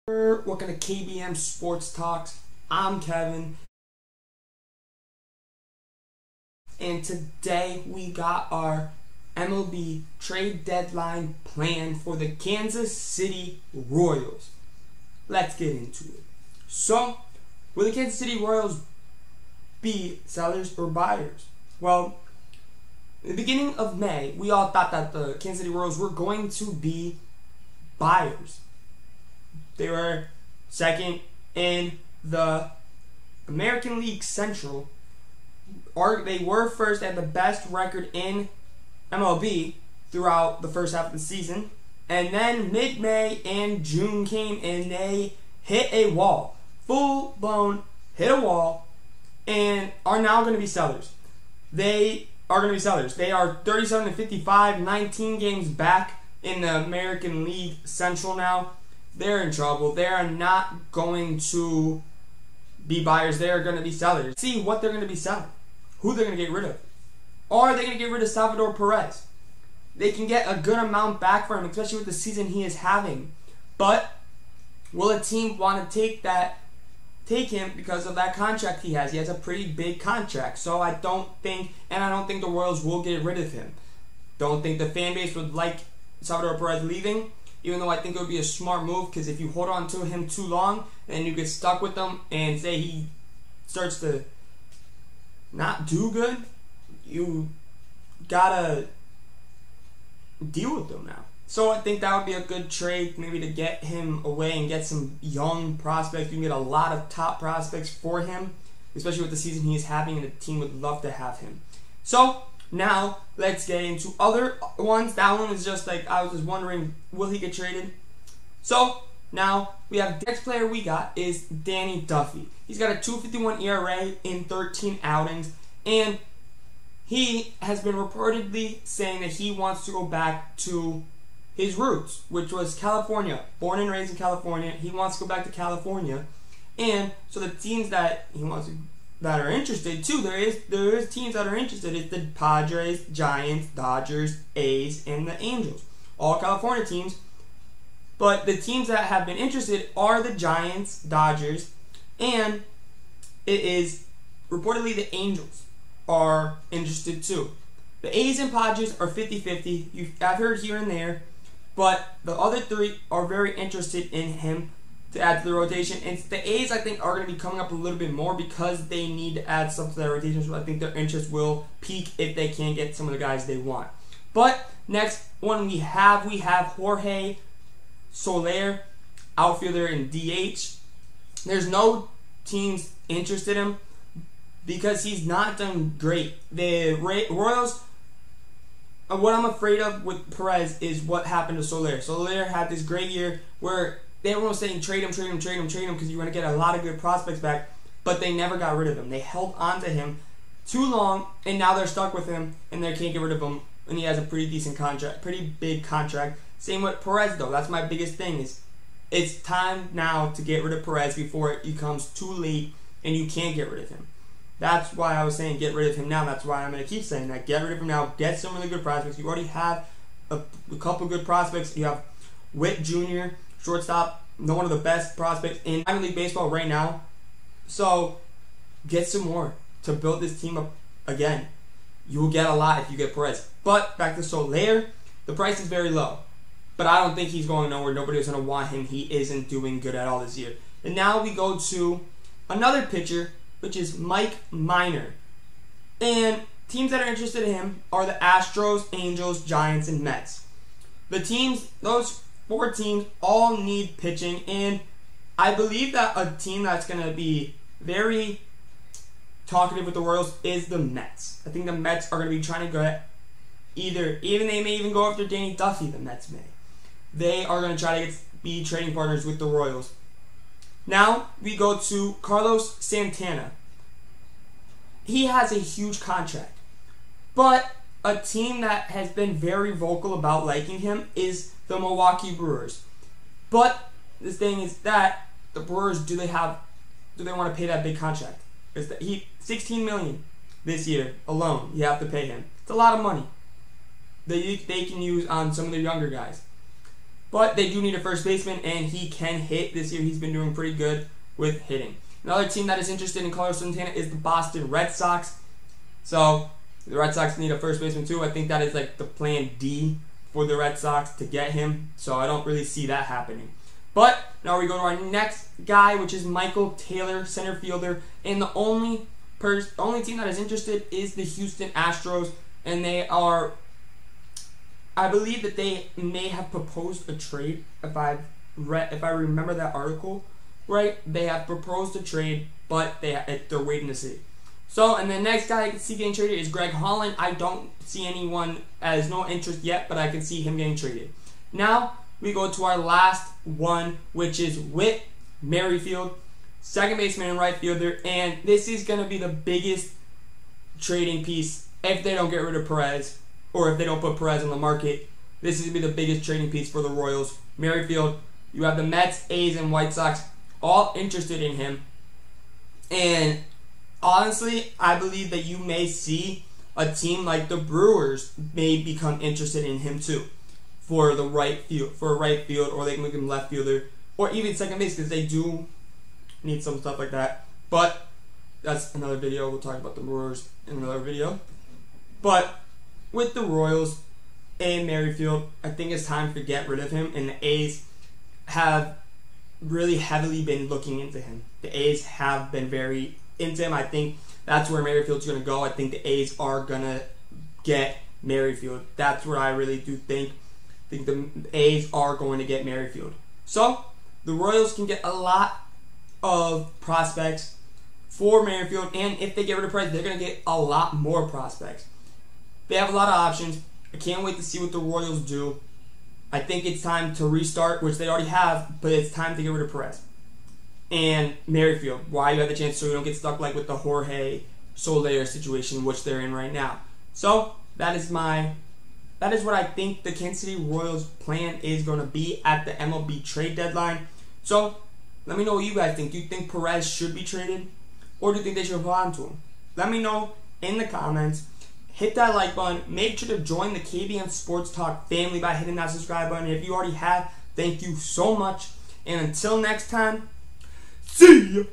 Welcome to KBM Sports Talks. I'm Kevin, and today we got our MLB trade deadline plan for the Kansas City Royals. Let's get into it. So, will the Kansas City Royals be sellers or buyers? Well, in the beginning of May, we all thought that the Kansas City Royals were going to be buyers. They were second in the American League Central. They were first at the best record in MLB throughout the first half of the season. And then mid-May and June came and they hit a wall. Full-blown hit a wall and are now going to be sellers. They are 37-55, 19 games back in the American League Central now. They're in trouble. They are not going to be buyers. They are going to be sellers. See what they're going to be selling. Who they're going to get rid of. Are they going to get rid of Salvador Perez? They can get a good amount back for him, especially with the season he is having. But will a team want to take him because of that contract he has? He has a pretty big contract. So I don't think the Royals will get rid of him. Don't think the fan base would like Salvador Perez leaving. Even though I think it would be a smart move, because if you hold on to him too long and you get stuck with him and say he starts to not do good, you gotta deal with them now. So I think that would be a good trade, maybe to get him away and get some young prospects. You can get a lot of top prospects for him, especially with the season he is having, and the team would love to have him. So now, let's get into other ones. That one is just like, I was just wondering, will he get traded? So, now, we have the next player we got is Danny Duffy. He's got a 2.51 ERA in 13 outings, and he has been reportedly saying that he wants to go back to his roots, which was California. Born and raised in California. He wants to go back to California. And so the teams that he wants to that are interested too. There is teams that are interested. It's the Padres, Giants, Dodgers, A's, and the Angels. All California teams. But the teams that have been interested are the Giants, Dodgers, and it is reportedly the Angels are interested too. The A's and Padres are 50-50. I've heard here and there, but the other three are very interested in him to add to the rotation. And the A's, I think, are going to be coming up a little bit more because they need to add stuff to their rotation. So I think their interest will peak if they can get some of the guys they want. But next one we have Jorge Soler, outfielder in DH. There's no teams interested in him because he's not done great. The Royals, what I'm afraid of with Perez is what happened to Soler. Soler had this great year where everyone was saying trade him because you're going to get a lot of good prospects back, but they never got rid of him. They held on to him too long, and now they're stuck with him, and they can't get rid of him, and he has a pretty decent contract, pretty big contract. Same with Perez, though. That's my biggest thing is it's time now to get rid of Perez before it becomes too late and you can't get rid of him. That's why I was saying get rid of him now. That's why I'm going to keep saying that. Get rid of him now. Get some really good prospects. You already have a couple good prospects. You have Witt Jr., shortstop, one of the best prospects in minor league baseball right now. So get some more to build this team up again. You will get a lot if you get Perez. But back to Soler, the price is very low. But I don't think he's going nowhere. Nobody's going to want him. He isn't doing good at all this year. And now we go to another pitcher, which is Mike Minor. And teams that are interested in him are the Astros, Angels, Giants, and Mets. The teams, those 4 teams all need pitching, and I believe that a team that's going to be very talkative with the Royals is the Mets. I think the Mets are going to be trying to get they may even go after Danny Duffy, the Mets may. They are going to try to be trading partners with the Royals. Now we go to Carlos Santana. He has a huge contract, but a team that has been very vocal about liking him is the Milwaukee Brewers. But the thing is that the Brewers, do they want to pay that big contract? Is that $16 million this year alone? You have to pay him. It's a lot of money. They can use on some of the younger guys. But they do need a first baseman, and he can hit. This year he's been doing pretty good with hitting. Another team that is interested in Carlos Santana is the Boston Red Sox. So the Red Sox need a first baseman too. I think that is like the plan D for the Red Sox to get him. So I don't really see that happening. But now we go to our next guy, which is Michael Taylor, center fielder. And the only team that is interested is the Houston Astros. And they are, I believe that they may have proposed a trade. If I remember that article right, they have proposed a trade, but they're waiting to see. So, and the next guy I can see getting traded is Greg Holland. I don't see anyone as no interest yet, but I can see him getting traded. Now we go to our last one, which is Whit Merrifield, second baseman and right fielder, and this is going to be the biggest trading piece if they don't get rid of Perez, or if they don't put Perez on the market. This is going to be the biggest trading piece for the Royals. Merrifield, you have the Mets, A's, and White Sox all interested in him, and honestly, I believe that you may see a team like the Brewers may become interested in him too, for the right field, or they can make him left fielder, or even second base, because they do need some stuff like that. But that's another video. We'll talk about the Brewers in another video. But with the Royals and Merrifield, I think it's time to get rid of him, and the A's have really heavily been looking into him. The A's have been very into him. I think that's where Merrifield's going to go. I think the A's are going to get Merrifield. That's what I really do think. I think the A's are going to get Merrifield. So, the Royals can get a lot of prospects for Merrifield, and if they get rid of Perez, they're going to get a lot more prospects. They have a lot of options. I can't wait to see what the Royals do. I think it's time to restart, which they already have, but it's time to get rid of Perez and Merrifield. Why you have the chance so you don't get stuck like with the Jorge Soler situation, which they're in right now. So that is what I think the Kansas City Royals plan is going to be at the MLB trade deadline. So let me know what you guys think. Do you think Perez should be traded, or do you think they should hold on to him? Let me know in the comments. Hit that like button. Make sure to join the KBN Sports Talk family by hitting that subscribe button. If you already have, thank you so much. And until next time, see ya!